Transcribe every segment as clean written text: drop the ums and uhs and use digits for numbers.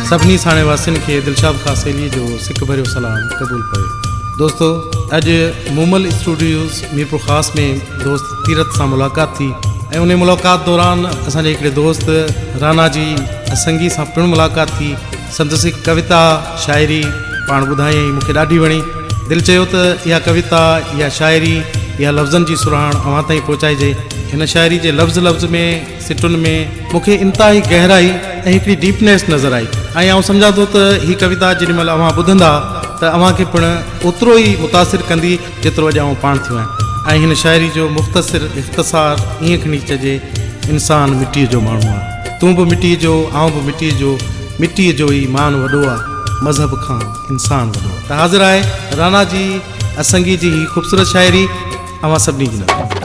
सभिनी साणे वासियुनि खे दिलशाद खासेली जो सिक भरियो सलाम क़बूल करे। दोस्तों, अॼु मूमल स्टूडियोज़ मीरपुर ख़ास में दोस्त तीरथ सां मुलाक़ात थी ऐं उन मुलाक़ात दौरान असांजे हिकिड़े दोस्त राना जी असंगी सां पिणु मुलाक़ात थी। संदसि कविता शाइरी पाण ॿुधायईं, मूंखे ॾाढी वणी। दिलि चयो त इहा कविता इहा शाइरी इहा लफ़्ज़नि जी सुराण अव्हां ताईं पहुचाइजे। हिन शाइरी जे लफ़्ज़ में सिटुनि में मूंखे इंतिहाई गहराई ऐं हिकिड़ी डीपनेस नज़र आई ऐं आउं सम्झां थो त हीअ कविता जेॾीमहिल अव्हां ॿुधंदा त अव्हांखे पिणु ओतिरो ई मुतासिर कंदी जेतिरो अॼु आउं पाण थियो आहियां। ऐं हिन शाइरी जो मुख़्तसिर इख़्तिसार ईअं खणी चइजे, इंसान मिटीअ जो माण्हू आहे, तूं बि मिटीअ जो, आउं बि मिटीअ जो, मिटीअ जो ई मान वॾो आहे, मज़हब खां इंसान वॾो आहे। त हाज़िर आहे राना जी असंगी जी ही ख़ूबसूरत शाइरी अव्हां सभिनी जी नज़र।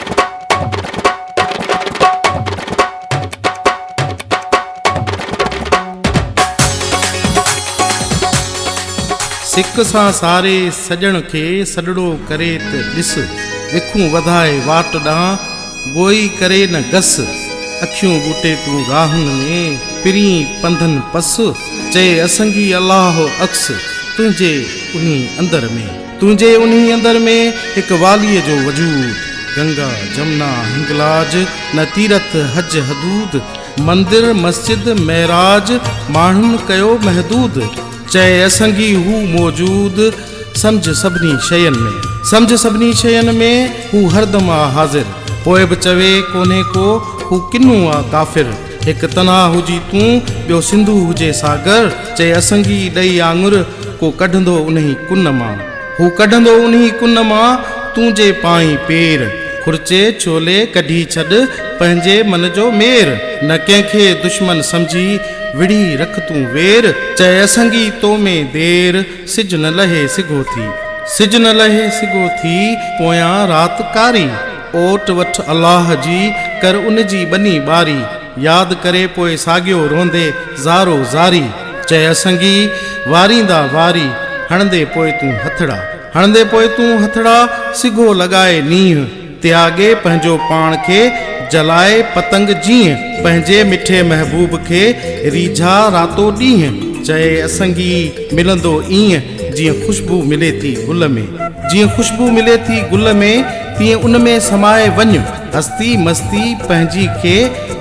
सिक सां सारे सजण खे सॾड़ो करे त ॾिस, विखूं वधाए वाट ॾांहुं गोई करे न गस, अखियूं बूटे तूं राहुनि में पिरी पंधनि पस, चए असंगी अलाह अक्स तुंहिंजे उन्ही अंदर में, तुंहिंजे उन्ही अंदर में हिकु वालीअ जो वजूद, गंगा जमुना हिंगलाज न तीरथ हज हदूद, मंदिर मस्जिद महराज माण्हुनि कयो महदूद, चए असंगी हू मौजूद सम्झ सभिनी शयुनि में, सम्झ सभिनी शयुनि में हू हरदम आहे हाज़िर, पोइ बि चवे कोन्हे को हू किन्नू आहे काफ़िर, हिकु तना हुजी तूं ॿियो सिंधु हुजे सागर, चए असंगी ॾेई आङुर को कढंदो उन्ही कुन मां, हू कढंदो उन्ही कुन मां तुंहिंजे पाई पेर, खुर्चे चोले कढी छॾ पंहिंजे मन जो मेर, न कंहिंखे दुश्मन सम्झी विड़ी रख तूं वेर, चए असंगी तो में देर सिज न लहे सिगो थी, सिज न लहे सिगो थी पोयां रात कारी, ओट वठ अलाह जी कर उन जी बनी बारी, याद करे पोइ साॻियो रोंदे ज़ारो ज़ारी, चए असंगी वारींदा वारी हणंदे पोइ तूं हथड़ा, हणंदे पोइ तूं हथड़ा सिगो लॻाए नींह, त्यागे पंहिंजो पाण खे जलाए पतंग जीअं, पंहिंजे मिठे महबूब खे रीझा रातो ॾींहं, चए असंगी मिलंदो ईअं जीअं ख़ुशबू मिले थी गुल में, जीअं ख़ुशबू मिले थी गुल में तीअं उन में समाए वञ, हस्ती मस्ती पंहिंजी खे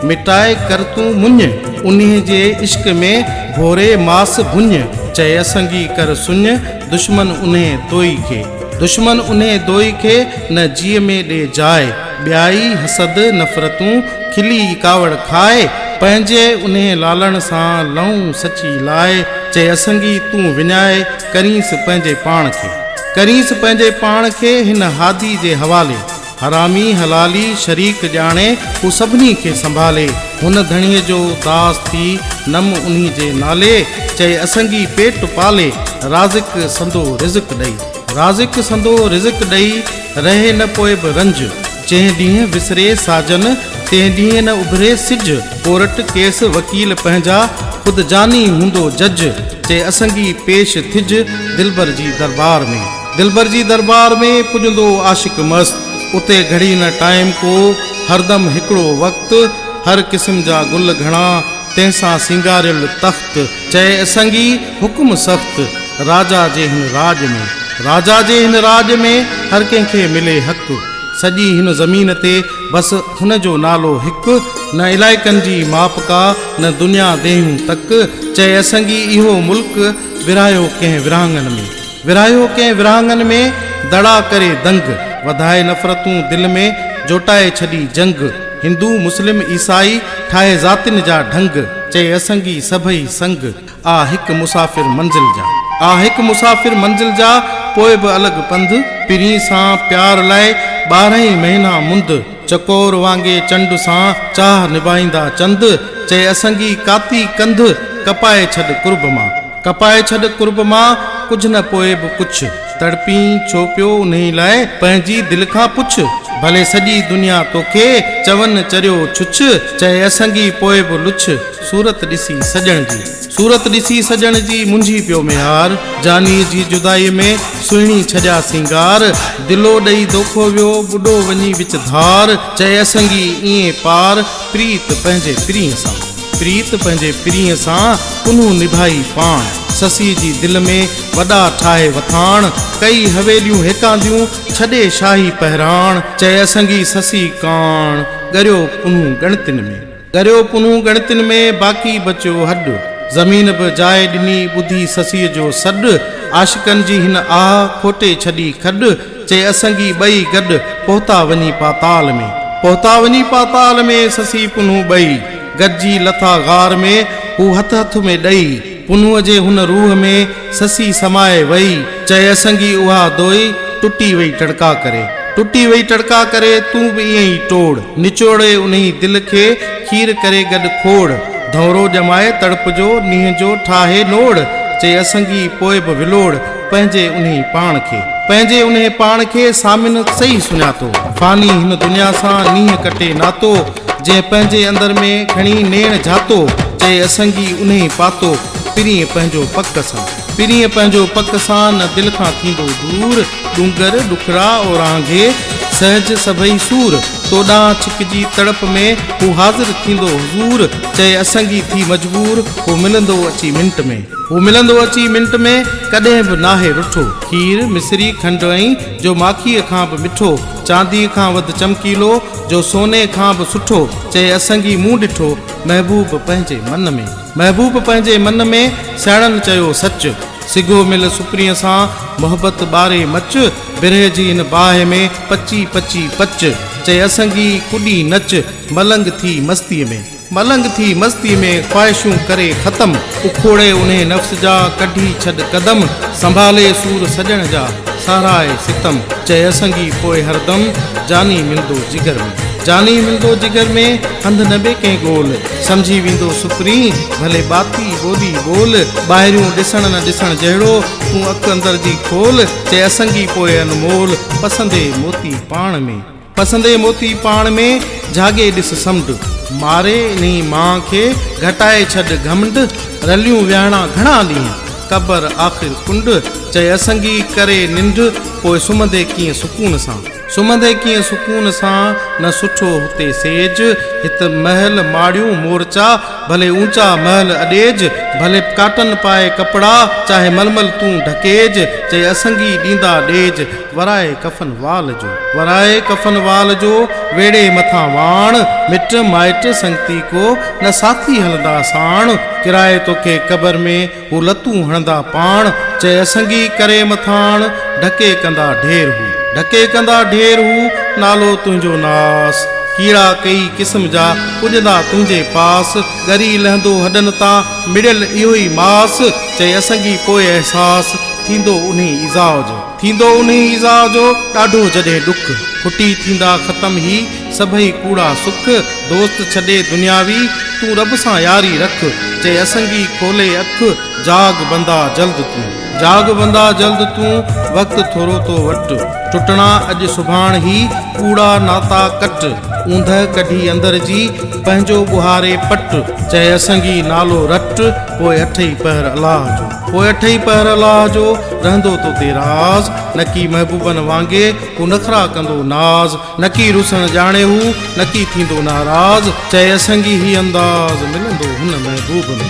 मिटाए कर तूं मुञ, उन्हीअ जे इश्क में भोरे मास भुञ, चए असंगी कर सुञ दुश्मन उन्हे दोई खे, दुश्मन उन्हे दोई खे न जीअ में ॾे जाइ, ॿियाई हसद नफ़रतूं खिली कावड़ खाए, पंहिंजे उन्हे लालण सां लहूं सची लाए, चए असंगी तूं विञाए करींस पंहिंजे पाण खे, करींस पंहिंजे पाण खे हिन हादी जे हवाले, हरामी हलाली शरीक ॼाणे हू सभिनी खे संभाले, हुन धणीअ जो दास थी नम उन्ही जे नाले, चए असंगी पेट पाले राज़िक संदो रिज़्क ॾेई, राज़िक संदो रिज़्क ॾेई रहे न पोइ बि रंज, जंहिं ॾींहुं विसरे साजन तंहिं ॾींहुं न उभरे सिज, कोर्ट केस वकील पंहिंजा ख़ुदि जानी हूंदो जज, चए असंगी पेश थिज दिलबर जी दरबार में, दिलबर जी दरबार में पुॼंदो आशिक मस्त, उते घड़ी न टाइम को हरदम हिकिड़ो वक़्तु, हर क़िस्म जा गुल घणा तंहिंसां सिंगारियल तख़्त, चए असंगी हुकुम सख़्त राजा जे हिन राज में, राजा जे हिन राज में हर कंहिंखे मिले हक़, सॼी हिन ज़मीन ते बसि हुन जो नालो हिकु, न इलाइक़नि जी माप का न दुनिया देहूं तक, चए असंगी इहो मुल्क विरायो कंहिं विरहांगन में, विरायो कंहिं विरहांगन में दड़ा करे दंग, वधाए नफ़रतूं दिलि में जोटाए छॾी जंग, हिंदू मुस्लिम ईसाई ठाहे ज़ातियुनि जा ढंग, चए असंगी सभई संग आ हिकु मुसाफ़िर मंज़िल जा, आ हिकु मुसाफ़िर मंज़िल जा पोइ बि अलॻि पंध, पिरी सां प्यार लाइ 12 महीना मुंद, चकोर वांगे चंड सां चाह निभाईंदा चंद, चए असंगी काती कंध कपाए छॾ कुर्ब मां, कपाए छॾ कुर्ब मां कुझु न पोइ बि कुझु, तड़पी छो पियो उन लाइ पंहिंजी दिलि खां पुछ, भले सॼी दुनिया तोखे चवनि चरियो छुछ, चए असंगी पोइ बि लुछ, सूरत ॾिसी सजण जी, सूरत ॾिसी सजण जी मुंझी पियो मेहार, जानी जी जुदाई में सुहिणी छॼा सिंगार, दिलो ॾेई दोखो वियो ॿुॾो वञी विच धार, चए असंगी ईअं पार प्रीत पंहिंजे प्रीअ सां, प्रीत पंहिंजे प्रिय सां पुनू निभाई पाण। ससी जी दिल में वॾा ठाहे वथाण, कई हवेलियूं हेकांदियूं छॾे शाही पहिराण। चए असांजी ससी काण, ॻरियो पुनू गणतिन में, ॻरियो पुनू गणतिन में, बाक़ी बचियो हॾ। ज़मीन बि जाइ ॾिनी ॿुधी ससीअ जो सॾु, आशिकनि जी हिन आह खोटे छॾी खॾु। चए असांजी ॿई गॾु पहुता वञी पाताल में, पहुता वञी पाताल में। ससी पुनू ॿई गॾिजी लथा गार में, हू हथ हथ में ॾेई पुनूअ जे हुन रूह में ससी समाए वई। चए असांजी उहा दोई टुटी वई टड़का करे, टुटी वई टड़का करे। तूं बि ईअं ई टोड़, निचोड़े उन दिल खे खीर करे गॾु खोड़। धौरो ॼमाए तड़प जो नींहं जो ठाहे नोड़। चए असांजी पोइ बि विलोड़ पंहिंजे उन पाण खे, पंहिंजे उन पाण खे सामिन सही सुञातो। फानी हिन दुनिया सां नींहं कटे नातो, जंहिं पंहिंजे अंदर में खणी नेण जातो। चए असांजी उन पातो पिरीं पंहिंजो पक सां, पिरीं पंहिंजो पक सां। न दिल खां थींदो दूर डूंगर ॾुखड़ा ओरांघे, सहज सभई सूर। तोॾां छिकजी तड़प में हू हाज़िर थींदो हुज़ूर। चए असांजी थी मजबूर, हू मिलंदो अची मिंट में, हू मिलंदो अची मिंट में। कॾहिं बि नाहे रुठो, खीर मिसरी खंड ऐं जो माखीअ खां बि मिठो, चांदीअ खां वधि चमकीलो जो सोने खां बि सुठो। चए असांजी मूं ॾिठो महबूब पंहिंजे मन में, महबूब पंहिंजे मन में। सियाणनि चयो सच, सिगो मिल सुप्रीअ सां मोहबत ॿारे मच। बिरह जी हिन बाहि में पची पची पच। चए असांजी कुॾी नच, मलंग थी मस्तीअ में, मलंग थी मस्तीअ में। ख्वाहिशूं करे ख़तम, उखोड़े उन नफ़्स जा कढी छॾ कदम। संभाले सूर सॼण जा साराए सितम। चए असांजी पोइ हरदम जानी मिलंदो जिगर में, जानी मिलंदो जिगर में। हंध न ॿिए कंहिं ॻोल्ह, सम्झी वेंदो सुपरी भले बाती ॿोली ॿोल। ॿाहिरियूं ॾिसण न ॾिसण जहिड़ो तूं अखि अंदर जी खोल। चए असांजी पोइ अनमोल पसंदे मोती पाण में, पसंदे मोती पाण में। जागे ॾिस समुंड मारे नी मां खे, घटाए छॾ घमंड। रलियूं विहाणा घणा ॾींहं, क़बर आख़िर कुंड। चए असांजी करे निंड, पोइ सुम्हंदे कीअं सुकून सां, सुम्हंदे कीअं सुकून सां। न सुठो हुते सेज, हित महल माड़ियूं मोरचा। भले ऊंचा महल अॾेज, भले काटन पाए कपड़ा, चाहे मलमल तूं ढकेज। चए असांजी ॾींदा ॾेज, वराए कफन वाल जो, वराए कफन वाल जो। वेड़े मथां वाण, मिट माइट संगती को न साथी हलंदा साण। किराए तोखे क़बर में हू लतूं हणंदा पाण। चए असांजी करे मथाण, ढके कंदा ढेर हू, ढके कंदा ढेर हू। नालो तुंहिंजो नास, कीड़ा कई क़िस्म जा पुॼंदा तुंहिंजे पास। ॻरी लहंदो हॾनि तां मिड़ियल इहो ई मास। चए असांजी पोइ अहसास थींदो उन इज़ाव जो, थींदो उन इज़ाव जो। ॾाढो जॾहिं ॾुख खुटी थींदा ख़तम ही सभई कूड़ा सुख। दोस्त छॾे दुनियावी तूं रब सां यारी रख। चए असांजी खोले अख, जाग बंदा जल्द तूं, जाग बंदा जल्द तूं। वक़्तु थोरो तो वटि, टुटणा अॼु सुभाण ही कूड़ा नाता कट। ऊंदह कढी अंदर जी पंहिंजो ॿुहारे पट। चए असांजी नालो रट, पोइ अठई पहर अलाह जो, पोइ अठई पहर अलाह जो। रहंदो तो ते राज़, न की महबूबनि वांगे हू नखरा कंदो नाज़। न की रुसण ॼाणे हू, न की थींदो नाराज़। चए असांजी ही अंदाज़ मिलंदो हुन महबूब में,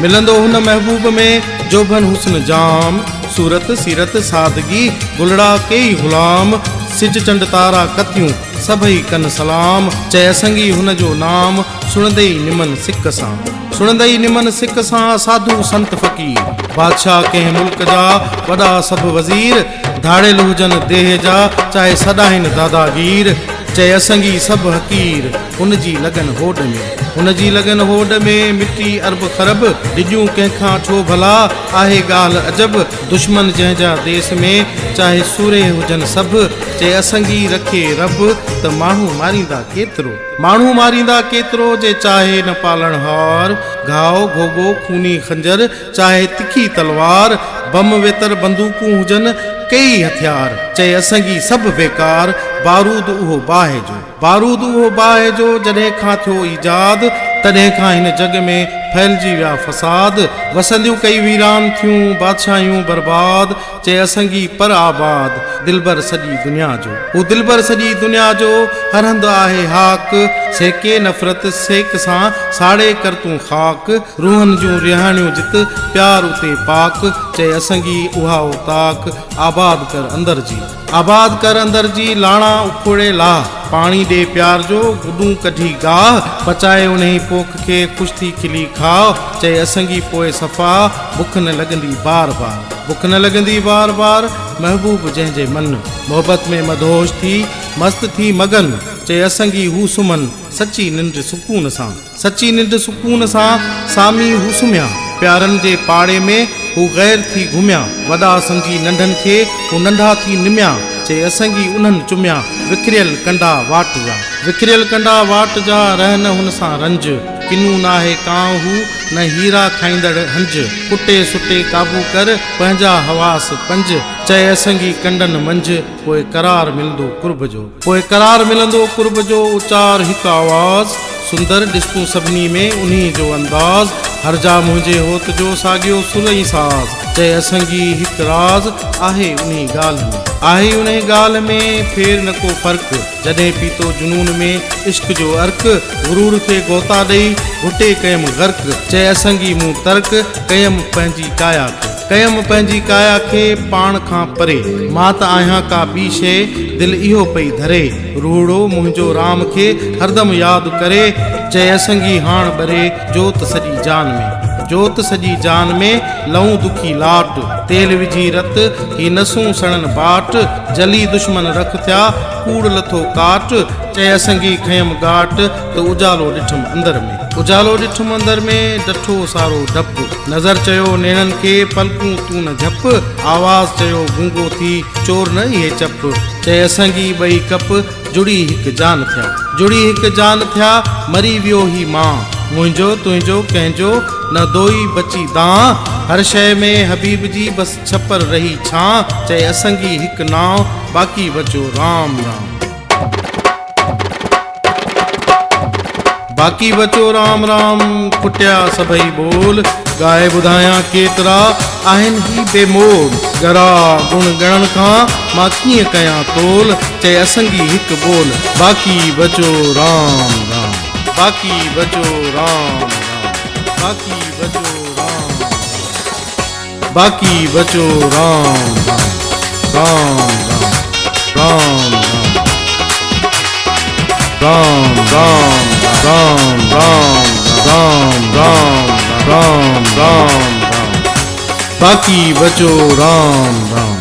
मिलंदो हुन महबूब में। जोबन हुस्न जाम, सूरत सीरत सादगी, गुलड़ा कई गुलाम। सिज चंड तारा कतियूं सभई कन सलाम। चए असांजी हुन जो नाम, सुणंदे ई निमन सिक सां, सुणंदे ई निमन सिक सां। साधु संत फ़कीर, बादशाह कंहिं मुल्क जा, वॾा सभु वज़ीर। धाड़ियल हुजनि देह जा, चाहे सदाहिन दादागीर। चए असांजी सभु हकीर, हुन जी लगन होड में, हुन जी लगन होड में। मिटी अरब खरब डिॼूं कंहिंखां छो भला, आहे ॻाल्हि अजब। दुश्मन जंहिंजा देश में, चाहे सूरे हुजनि सभु। चए असांजी रखे रब, त माण्हू मारींदा केतिरो, माण्हू मारींदा केतिरो। जे चाहे न पालण हार, घाव घोगो खूनी खंजर, चाहे तिखी तलवार। बम वेतर बंदूकूं हुजनि कई हथियार। चए असांजी सभु बेकार, बारूद उहो बाहि जो, बारूद उहो बाहि जो जॾहिं खां थियो ईजाद, तॾहिं खां हिन जग में फैलजी विया फसाद। वसंदियूं कई वीरान थियूं बादशाहियूं बर्बाद, चए असंगी पर आबाद दिलबर सॼी दुनिया जो। हू दिलबर सॼी दुनिया जो हर हंधि आहे हाक, सेके नफ़रत सेक सां साड़े कर तूं खाक। रूहनि जूं रिहाणियूं जित प्यार उते पाक, चए असंगी उहा ताक आबाद कर अंदर जी। आबाद कर अंदर जी लाणा उखोड़े लाह, पाणी ॾे प्यार जो गुडूं कढी गाह। पचाए उन पोख खे ख़ुशि थी खिली खाओ, चए असंगी पोइ सफ़ा बुख न लॻंदी बार बार। बुख न लॻंदी बार बार महबूब जंहिंजे मन, मोहबत में मदहोश थी मस्त थी मगन। चए असंगी हू सुमन सची निंड सुकून सां, सची निंड सुकून सां सामी हू सुम्हिया। प्यारनि जे पाड़े में हू गैर थी घुमिया, वॾा सम्झी नंढनि खे हू नंढा थी निमिया। चए असंगी उन्हनि चुमिया विखरियल कंडा वाट जा, विखरियल कंडा वाट जा रहन हुन सां रंज। किनू नाहे कांव हू न हीरा खाईंदड़ हंज, कुटे सुटे काबू कर पंहिंजा हवास पंज। चए असंगी कंडन मंझ पोइ करार मिलंदो कुर्ब जो, पोइ करार मिलंदो कुर्ब जो। उचार हिकु आवाज़ सुंदर ॾिस तूं सभिनी में उन्ही जो अंदाज़, हर जा मुंहिंजे होत जो साॻियो सुरई साज़। चए असंगी हिकु राज़ आहे उन्ही ॻाल्हि में, आहे उन ॻाल्हि में फेर न को फ़र्क़। जॾहिं पीतो जुनून में इश्क जो अर्क, गुरूर खे गोता ॾेई घुटे कयमि गर्क। चए असंगी मूं तर्क कयमि पंहिंजी काया खे, कयमि पंहिंजी काया खे पाण खां परे। मां त आहियां का ॿी शइ दिलि इहो पई धरे, रूड़ो मुंहिंजो राम खे हरदम यादि करे। चए असंगी हाण ॿरे जोत सॼी जान में, जोत सॼी जान में लहूं दुखी लाट। तेल विझी रत ही नसूं सड़न बाट, जली दुश्मन रख थिया कूड़ लथो काट। चए असंगी खयमि घाट त उजालो ॾिठमि अंदर में, उजालो ॾिठमि अंदर में डठो सारो डपु। नज़र चयो नेणनि खे पलकूं तूं न झप, आवाज़ चयो गूंगो थी चोर न इहे चप। चए असंगी ॿई कप जुड़ी हिकु जान थिया, जुड़ी हिकु जान थिया मरी वियो ही मां। मुंहिंजो तुंहिंजो कंहिंजो न दोई बची दां, हर शइ में हबीब जी बस छपर रही छां। चए असंगी हिकु नाव बाक़ी बचो राम राम, बाक़ी बचो राम राम। खुटिया सभई बोल गाए ॿुधायां केतिरा आहिनि ही बेमोल, गरा गुण गणन खां मां कीअं कयां तोल। चए असंगी हिकु बोल बाक़ी बचो राम राम, बाक़ी बचो राम राम, बाक़ी बचो राम, बाक़ी बचो राम राम, राम राम, राम राम, राम राम, राम राम, राम राम, राम राम, बाक़ी बचो राम राम।